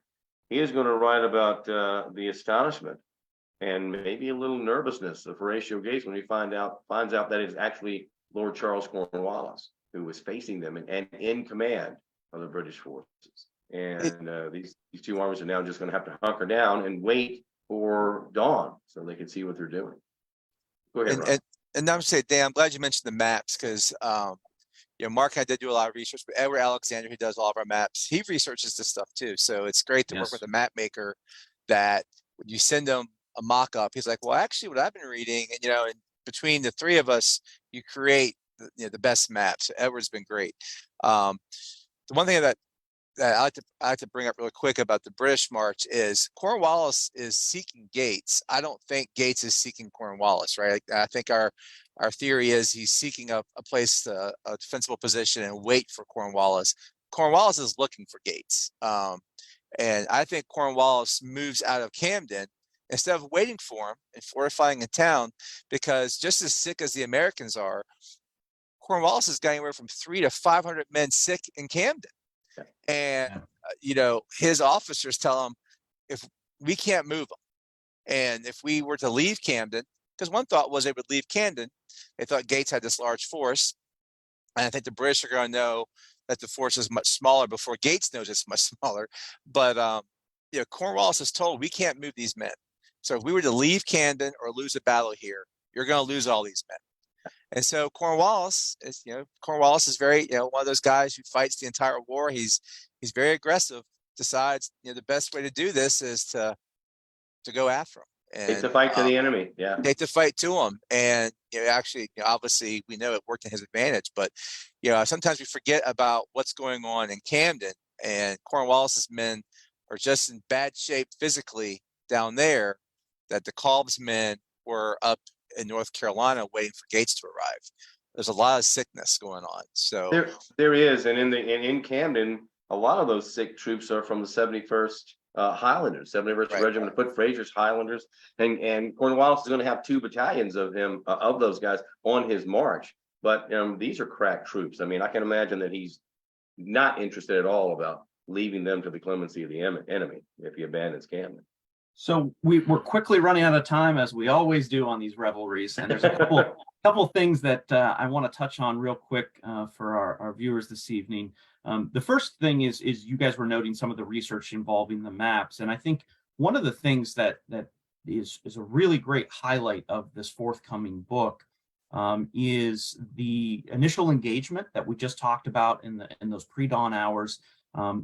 He is going to write about the astonishment and maybe a little nervousness of Horatio Gates when he finds out that it's actually Lord Charles Cornwallis who was facing them and in command of the British forces. And these two armies are now just going to have to hunker down and wait for dawn so they can see what they're doing. Go ahead, Rob. And I'm saying, Dan, I'm glad you mentioned the maps, because Mark and I did do a lot of research, but Edward Alexander, who does all of our maps, he researches this stuff too. So it's great to work with a map maker that when you send him a mock-up, he's like, well, actually what I've been reading, and between the three of us, you create the best maps. Edward's been great. The one thing that I like to bring up really quick about the British march is Cornwallis is seeking Gates. I don't think Gates is seeking Cornwallis, right? I think our theory is he's seeking a place, a defensible position, and wait for Cornwallis. Cornwallis is looking for Gates. And I think Cornwallis moves out of Camden instead of waiting for him and fortifying a town, because just as sick as the Americans are, Cornwallis is getting anywhere from 300 to 500 men sick in Camden. And, his officers tell him, if we can't move them, and if we were to leave Camden, because one thought was they would leave Camden, they thought Gates had this large force. And I think the British are going to know that the force is much smaller before Gates knows it's much smaller. But, Cornwallis is told, we can't move these men. So if we were to leave Camden or lose a battle here, you're going to lose all these men. And so Cornwallis is very, one of those guys who fights the entire war. He's very aggressive, decides, the best way to do this is to go after him. And, take the fight to the enemy. Yeah. Take the fight to him. And, obviously we know it worked in his advantage, but, sometimes we forget about what's going on in Camden, and Cornwallis's men are just in bad shape physically down there, that the Cobb's men were up in North Carolina waiting for Gates to arrive. There's a lot of sickness going on. So there is, and in Camden, a lot of those sick troops are from the 71st Highlanders, 71st Regiment of Foot Fraser's Highlanders, and Cornwallis is going to have 2 battalions of those guys on his march. But these are crack troops. I mean, I can imagine that he's not interested at all about leaving them to the clemency of the enemy if he abandons Camden. So we're quickly running out of time, as we always do on these revelries, and there's a couple things that I want to touch on real quick for our viewers this evening. The first thing is you guys were noting some of the research involving the maps, and I think one of the things that is a really great highlight of this forthcoming book is the initial engagement that we just talked about in those pre-dawn hours.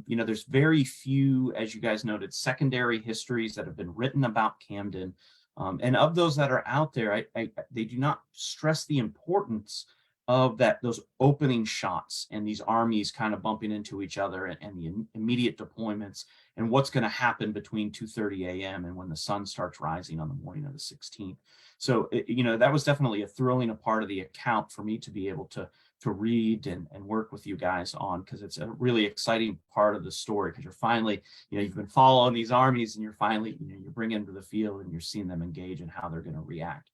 There's very few, as you guys noted, secondary histories that have been written about Camden. And of those that are out there, they do not stress the importance of those opening shots and these armies kind of bumping into each other, and the immediate deployments, and what's going to happen between 2:30 a.m. and when the sun starts rising on the morning of the 16th. So, that was definitely a thrilling part of the account for me to be able to read and work with you guys on, because it's a really exciting part of the story, because you're finally, you've been following these armies, and you're finally, you're bringing them to the field and you're seeing them engage and how they're going to react.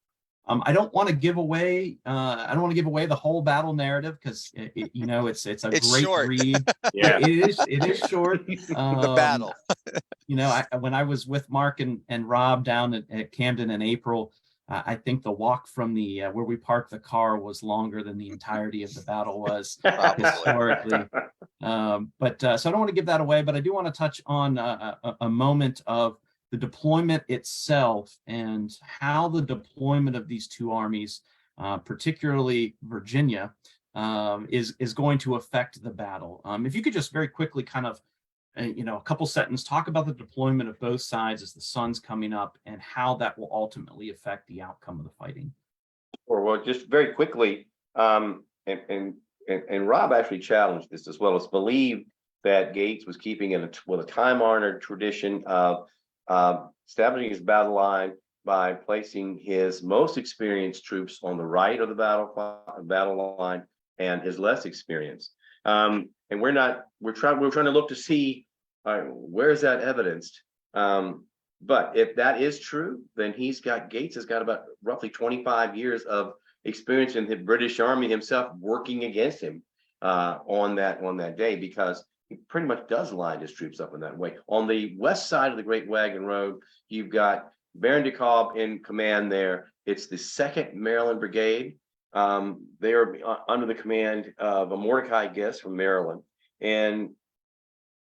I don't want to give away. I don't want to give away the whole battle narrative because you know it's a It's great short. read. Yeah. It is short. The battle. You know, when I was with Mark and Rob down at Camden in April, I think the walk from the where we parked the car was longer than the entirety of the battle was Probably. historically. But so I don't want to give that away, but I do want to touch on a moment of the deployment itself and how the deployment of these two armies, particularly Virginia, is going to affect the battle. If you could just very quickly kind of, you know, a couple sentences, talk about the deployment of both sides as the sun's coming up and how that will ultimately affect the outcome of the fighting. Or well, just very quickly, and Rob actually challenged this as well. It's believed that Gates was keeping it with a time-honored tradition of establishing his battle line by placing his most experienced troops on the right of the battle line and his less experienced. And we're trying to look to see where is that evidenced. But if that is true, then Gates has got about roughly 25 years of experience in the British Army himself working against him on that day, because he pretty much does line his troops up in that way. On the west side of the Great Wagon Road, you've got Baron de Kalb in command there. It's the 2nd Maryland Brigade. They are under the command of a Mordecai Guest from Maryland. And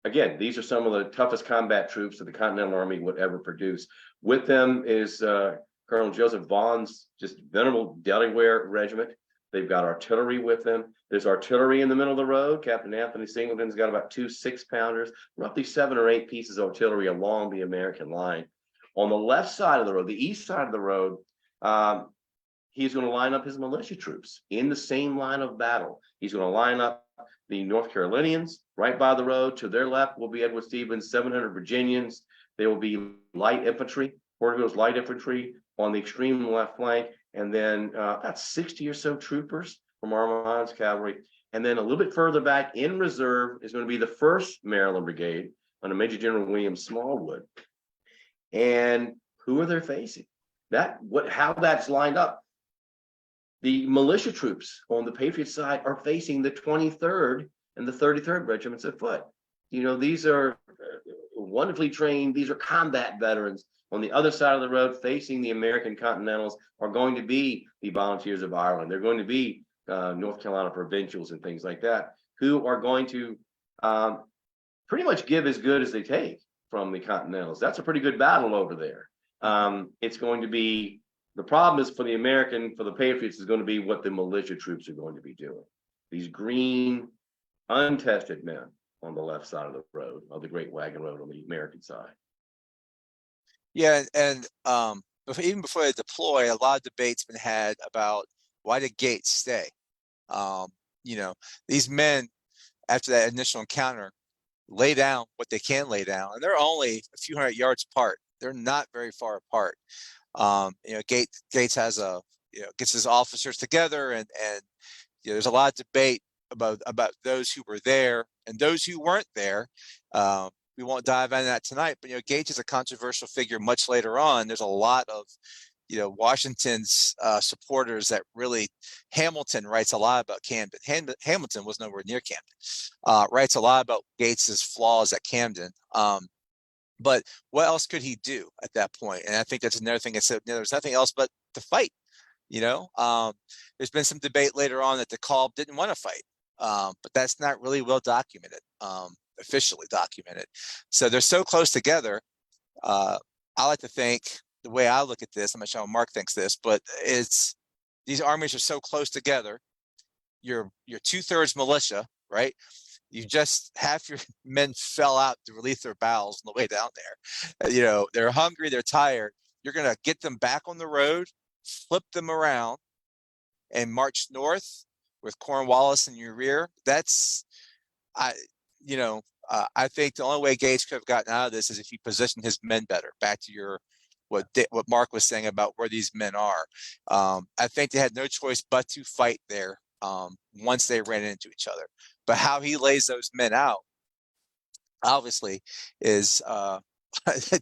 again, these are some of the toughest combat troops that the Continental Army would ever produce. With them is Colonel Joseph Vaughn's just venerable Delaware Regiment. They've got artillery with them. There's artillery in the middle of the road. Captain Anthony Singleton's got about 2 6-pounders, roughly 7 or 8 pieces of artillery along the American line. On the left side of the road, the east side of the road, he's going to line up his militia troops in the same line of battle. He's going to line up the North Carolinians right by the road. To their left will be Edward Stevens, 700 Virginians. There will be light infantry, Porterville's light infantry on the extreme left flank, and then about 60 or so troopers from Armand's cavalry. And then a little bit further back in reserve is going to be the 1st Maryland Brigade under Major General William Smallwood. And who are they facing? How that's lined up. The militia troops on the Patriot side are facing the 23rd and the 33rd Regiments of Foot. You know, these are wonderfully trained. These are combat veterans. On the other side of the road, facing the American Continentals, are going to be the Volunteers of Ireland. They're going to be North Carolina Provincials and things like that, who are going to pretty much give as good as they take from the Continentals. That's a pretty good battle over there. It's going to be, the problem is for the Patriots is going to be what the militia troops are going to be doing. These green, untested men on the left side of the road, of the Great Wagon Road on the American side. Yeah, and even before they deploy, a lot of debate's been had about why did Gates stay? You know, these men, after that initial encounter, lay down what they can lay down, and they're only a few hundred yards apart. They're not very far apart. You know, Gates has gets his officers together, and you know, there's a lot of debate about those who were there and those who weren't there. We won't dive into that tonight, but you know, Gates is a controversial figure much later on. There's a lot of, you know, Washington's supporters that really, Hamilton writes a lot about Camden. Hamilton was nowhere near Camden. Writes a lot about Gates's flaws at Camden. But what else could he do at that point? And I think that's another thing I said, you know, there's nothing else but to fight. You know, there's been some debate later on that de Kalb didn't want to fight, but that's not really well documented, officially documented. So they're so close together. I like to think, the way I look at this, I'm not sure how Mark thinks this, but these armies are so close together. You're 2/3 militia, right? You just half your men fell out to relieve their bowels on the way down there. You know, they're hungry, they're tired. You're going to get them back on the road, flip them around, and march north with Cornwallis in your rear. I think the only way Gates could have gotten out of this is if he positioned his men better. Back to what Mark was saying about where these men are. I think they had no choice but to fight there once they ran into each other. But how he lays those men out, obviously, is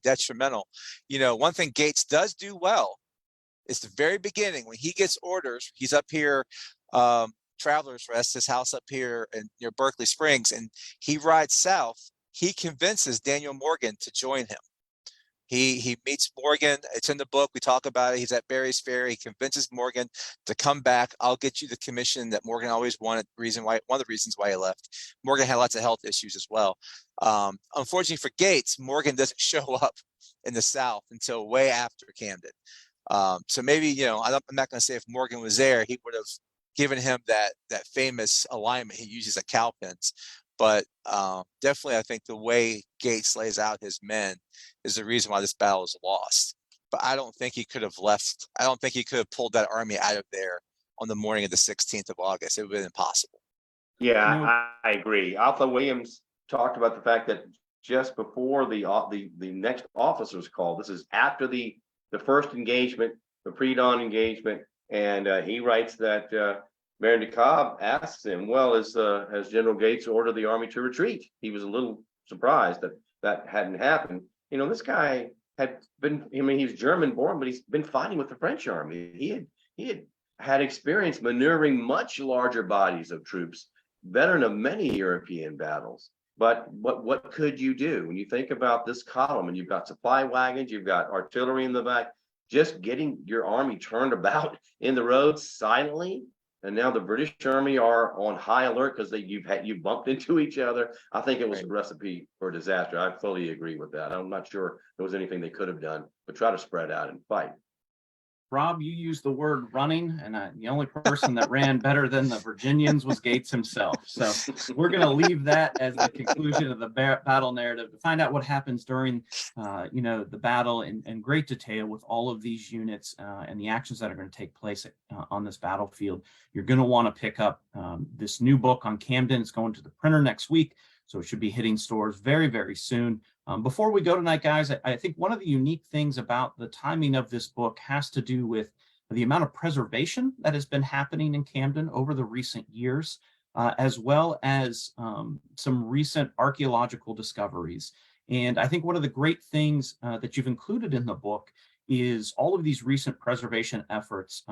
detrimental. You know, one thing Gates does do well It's the very beginning when he gets orders. He's up here, Travelers Rest, his house up here near Berkeley Springs, and he rides south. He convinces Daniel Morgan to join him. He meets Morgan. It's in the book. We talk about it. He's at Barry's Fair. He convinces Morgan to come back. I'll get you the commission that Morgan always wanted. One of the reasons why he left. Morgan had lots of health issues as well. Unfortunately for Gates, Morgan doesn't show up in the South until way after Camden. So maybe, I'm not going to say if Morgan was there, he would have given him that famous alignment he uses at Cowpens. But definitely, I think the way Gates lays out his men is the reason why this battle is lost. But I don't think he could have left. I don't think he could have pulled that army out of there on the morning of the 16th of August. It would have been impossible. Yeah, I agree. Arthur Williams talked about the fact that just before the next officer's call, this is after the first engagement, the pre-dawn engagement, and he writes that Baron de Cobb asks him, well, has General Gates ordered the army to retreat? He was a little surprised that hadn't happened. This guy had been, he's German born, but he's been fighting with the French army. He had experience maneuvering much larger bodies of troops, veteran of many European battles. But what could you do when you think about this column and you've got supply wagons, you've got artillery in the back, just getting your army turned about in the roads silently? And now the British army are on high alert because you've bumped into each other. I think it was a recipe for disaster. I fully agree with that. I'm not sure there was anything they could have done, but try to spread out and fight. Rob, you used the word running, and the only person that ran better than the Virginians was Gates himself. So we're going to leave that as the conclusion of the battle narrative. To find out what happens during, the battle in great detail with all of these units and the actions that are going to take place on this battlefield, you're going to want to pick up this new book on Camden. It's going to the printer next week, so it should be hitting stores very, very soon. Before we go tonight, guys, I think one of the unique things about the timing of this book has to do with the amount of preservation that has been happening in Camden over the recent years, as well as some recent archaeological discoveries. And I think one of the great things that you've included in the book is all of these recent preservation efforts,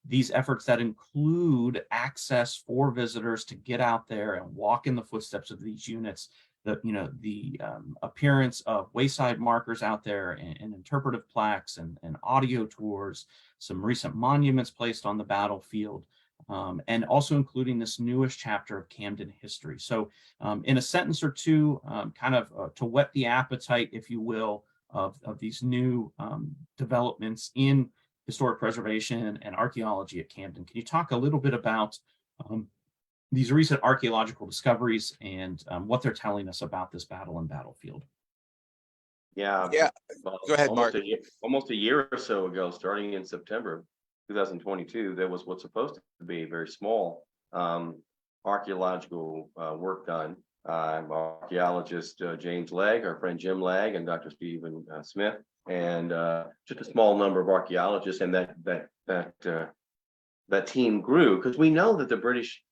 these efforts that include access for visitors to get out there and walk in the footsteps of these units. The appearance of wayside markers out there and interpretive plaques and audio tours, some recent monuments placed on the battlefield, and also including this newest chapter of Camden history. So in a sentence or two, to whet the appetite, if you will, of these new developments in historic preservation and archaeology at Camden. Can you talk a little bit about these recent archaeological discoveries and what they're telling us about this battle and battlefield? Yeah. Well, go ahead, Mark. Almost a year or so ago, starting in September 2022, there was what's supposed to be a very small archaeological work done. Archaeologist James Legg, our friend Jim Legg, and Dr. Stephen Smith, and just a small number of archaeologists, and that team grew because we know that the British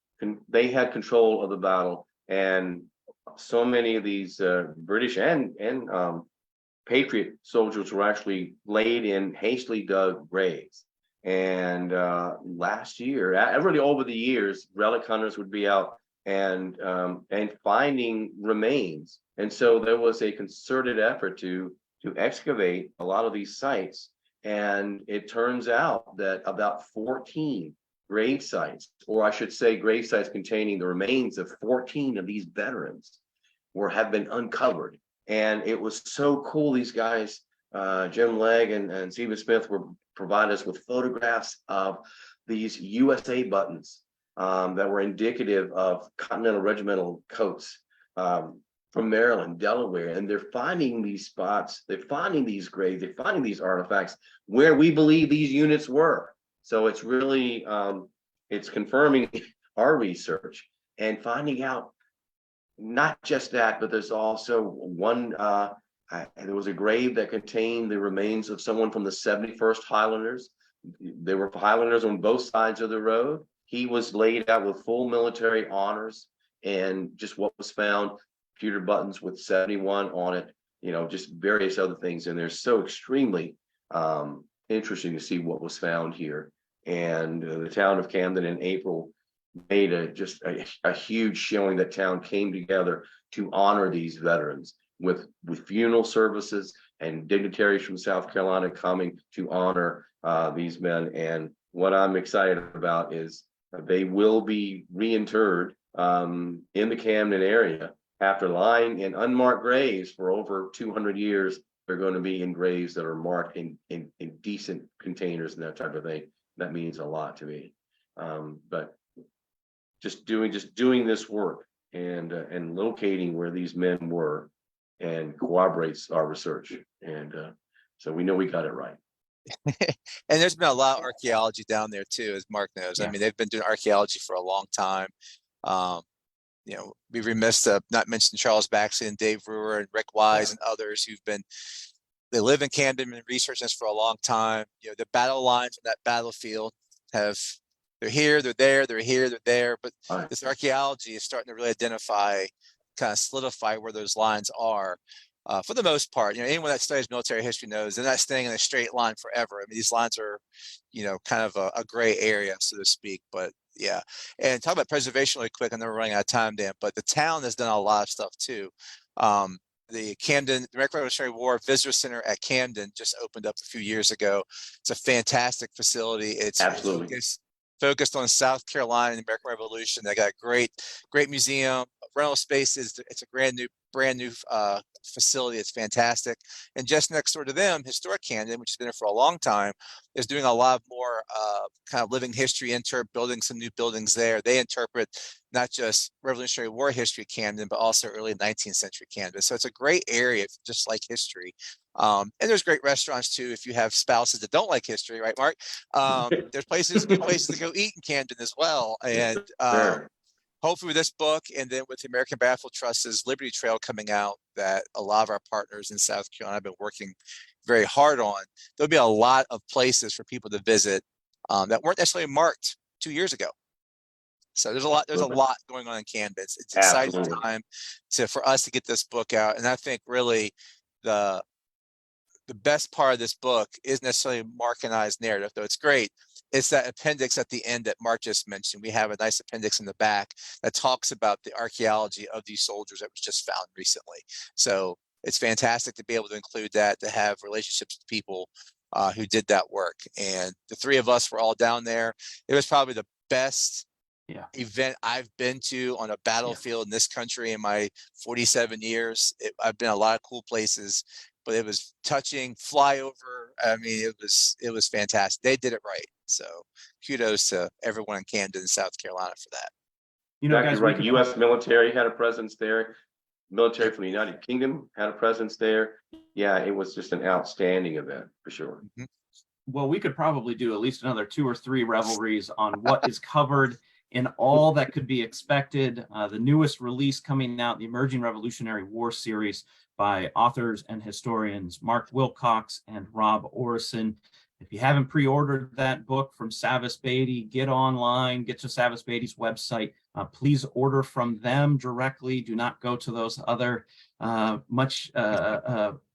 they had control of the battle, and so many of these British and Patriot soldiers were actually laid in hastily dug graves. And last year, really over the years, relic hunters would be out and finding remains, and so there was a concerted effort to excavate a lot of these sites, and it turns out that about 14 grave sites, or I should say grave sites containing the remains of 14 of these veterans have been uncovered. And it was so cool. These guys, Jim Legg and Stephen Smith, were provided us with photographs of these USA buttons that were indicative of Continental Regimental coats from Maryland, Delaware. And they're finding these spots, they're finding these graves, they're finding these artifacts where we believe these units were. So it's really, it's confirming our research and finding out not just that, but there's also one, there was a grave that contained the remains of someone from the 71st Highlanders. There were Highlanders on both sides of the road. He was laid out with full military honors, and just what was found, pewter buttons with 71 on it, just various other things. And they're so extremely interesting to see what was found here. And the town of Camden in April made a huge showing. That town came together to honor these veterans with funeral services and dignitaries from South Carolina coming to honor these men. And what I'm excited about is they will be reinterred in the Camden area after lying in unmarked graves for over 200 years. They're going to be in graves that are marked in decent containers and that type of thing. That means a lot to me. But just doing this work and locating where these men were and corroborates our research. And so we know we got it right. And there's been a lot of archaeology down there too, as Mark knows. Yeah. I mean, they've been doing archaeology for a long time. You know, be remiss to not mention Charles Baxley and Dave Brewer and Rick Wise and others they live in Camden and researched this for a long time. You know, the battle lines on that battlefield they're here, they're there, they're here, they're there. But this archaeology is starting to really identify, kind of solidify where those lines are. For the most part, you know, anyone that studies military history knows they're not staying in a straight line forever. I mean, these lines are, you know, kind of a gray area, so to speak. But yeah, and talk about preservation really quick. I know we're running out of time, Dan, but the town has done a lot of stuff too. The Camden American Revolutionary War Visitor Center at Camden just opened up a few years ago. It's a fantastic facility. It's focused on South Carolina and the American Revolution. They got a great museum, rental spaces. It's a brand new facility. It's fantastic. And just next door to them, Historic Camden, which has been there for a long time, is doing a lot more kind of living history, building some new buildings there. They interpret not just Revolutionary War history at Camden, but also early 19th century Camden. So it's a great area, just like history. And there's great restaurants too, if you have spouses that don't like history, right, Mark? There's good places to go eat in Camden as well. And hopefully with this book, and then with the American Battlefield Trust's Liberty Trail coming out, that a lot of our partners in South Carolina have been working very hard on, there'll be a lot of places for people to visit that weren't necessarily marked 2 years ago. So there's a lot going on in Camden. It's an exciting time for us to get this book out. And I think really the best part of this book isn't necessarily Mark and I's narrative, though it's great. It's that appendix at the end that Mark just mentioned. We have a nice appendix in the back that talks about the archaeology of these soldiers that was just found recently. So it's fantastic to be able to include that, to have relationships with people who did that work. And the three of us were all down there. It was probably the best event I've been to on a battlefield in this country in my 47 years. I've been a lot of cool places, but it was touching, flyover. I mean, it was fantastic. They did it right. So kudos to everyone in Camden, South Carolina for that. You know, guys, right. U.S. military had a presence there. Military from the United Kingdom had a presence there. Yeah, it was just an outstanding event for sure. Mm-hmm. Well, we could probably do at least another 2 or 3 revelries on what is covered in all that could be expected. The newest release coming out, the Emerging Revolutionary War series by authors and historians Mark Wilcox and Rob Orrison. If you haven't pre-ordered that book from Savas Beatty, get online, get to Savas Beatty's website. Please order from them directly. Do not go to those other much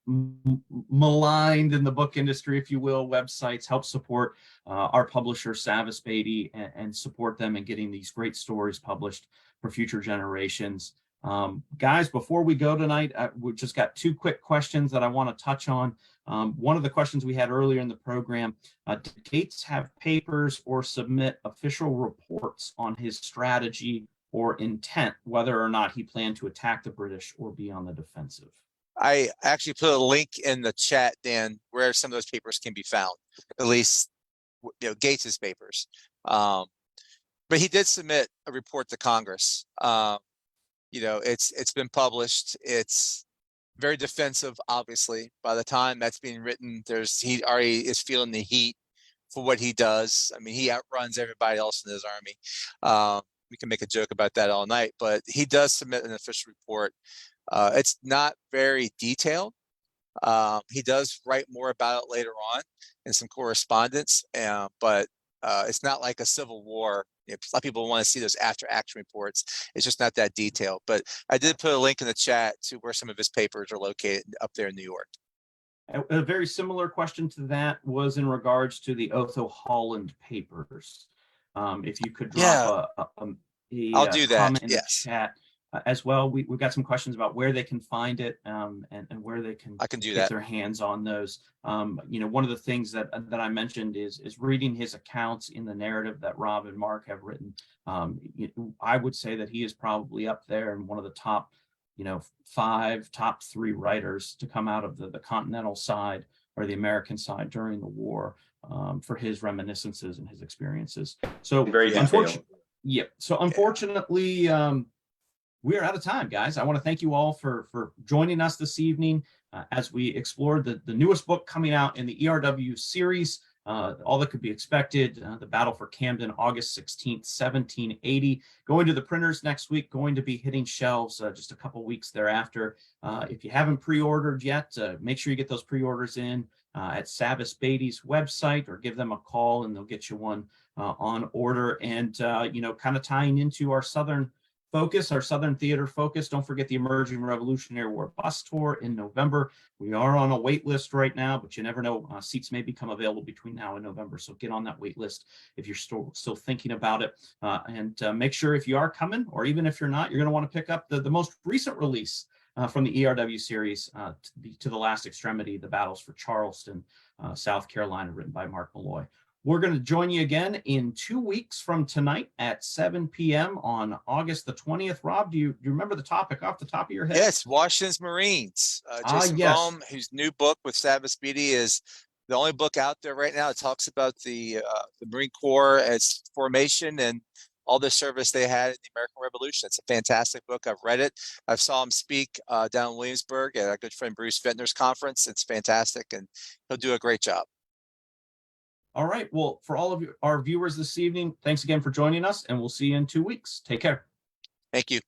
maligned in the book industry, if you will, websites. Help support our publisher, Savas Beatty, and support them in getting these great stories published for future generations. Guys, before we go tonight, we've just got 2 quick questions that I want to touch on. One of the questions we had earlier in the program, did Gates have papers or submit official reports on his strategy or intent, whether or not he planned to attack the British or be on the defensive? I actually put a link in the chat, Dan, where some of those papers can be found, at least, you know, Gates's papers. But he did submit a report to Congress. You know, it's been published. It's very defensive, obviously. By the time that's being written, he already is feeling the heat for what he does. I mean, he outruns everybody else in his army. We can make a joke about that all night, but he does submit an official report. It's not very detailed. He does write more about it later on in some correspondence, but it's not like a Civil War. You know, a lot of people want to see those after action reports. It's just not that detailed. But I did put a link in the chat to where some of his papers are located up there in New York. A very similar question to that was in regards to the Otho Holland papers. If you could drop I'll do that. comment in the Yes, chat as well. We've got some questions about where they can find it and where they can I can do get that. their hands on those. One of the things that I mentioned is reading his accounts in the narrative that Rob and Mark have written. I would say that he is probably up there and one of the top, top 3 writers to come out of the continental side or the American side during the war for his reminiscences and his experiences. So Very detailed. Unfortunately, we are out of time, guys. I want to thank you all for joining us this evening as we explored the newest book coming out in the ERW series, All That Could Be Expected, The Battle for Camden, August 16th, 1780. Going to the printers next week, going to be hitting shelves just a couple weeks thereafter. If you haven't pre-ordered yet, make sure you get those pre-orders in at Savas Beatty's website, or give them a call and they'll get you one on order. And, kind of tying into our Southern focus, our Southern theater focus, don't forget the Emerging Revolutionary War bus tour in November. We are on a wait list right now, but you never know, seats may become available between now and November. So get on that wait list if you're still thinking about it. And make sure if you are coming, or even if you're not, you're going to want to pick up the most recent release from the ERW series, to the Last Extremity, The Battles for Charleston, South Carolina, written by Mark Malloy. We're going to join you again in 2 weeks from tonight at 7 p.m. on August the 20th. Rob, do you remember the topic off the top of your head? Yes, Washington's Marines. Jason Baum, whose new book with Savas Beatty is the only book out there right now. It talks about the Marine Corps, its formation, and all the service they had in the American Revolution. It's a fantastic book. I've read it. I saw him speak down in Williamsburg at our good friend Bruce Ventnor's conference. It's fantastic, and he'll do a great job. All right. Well, for all of our viewers this evening, thanks again for joining us, and we'll see you in 2 weeks. Take care. Thank you.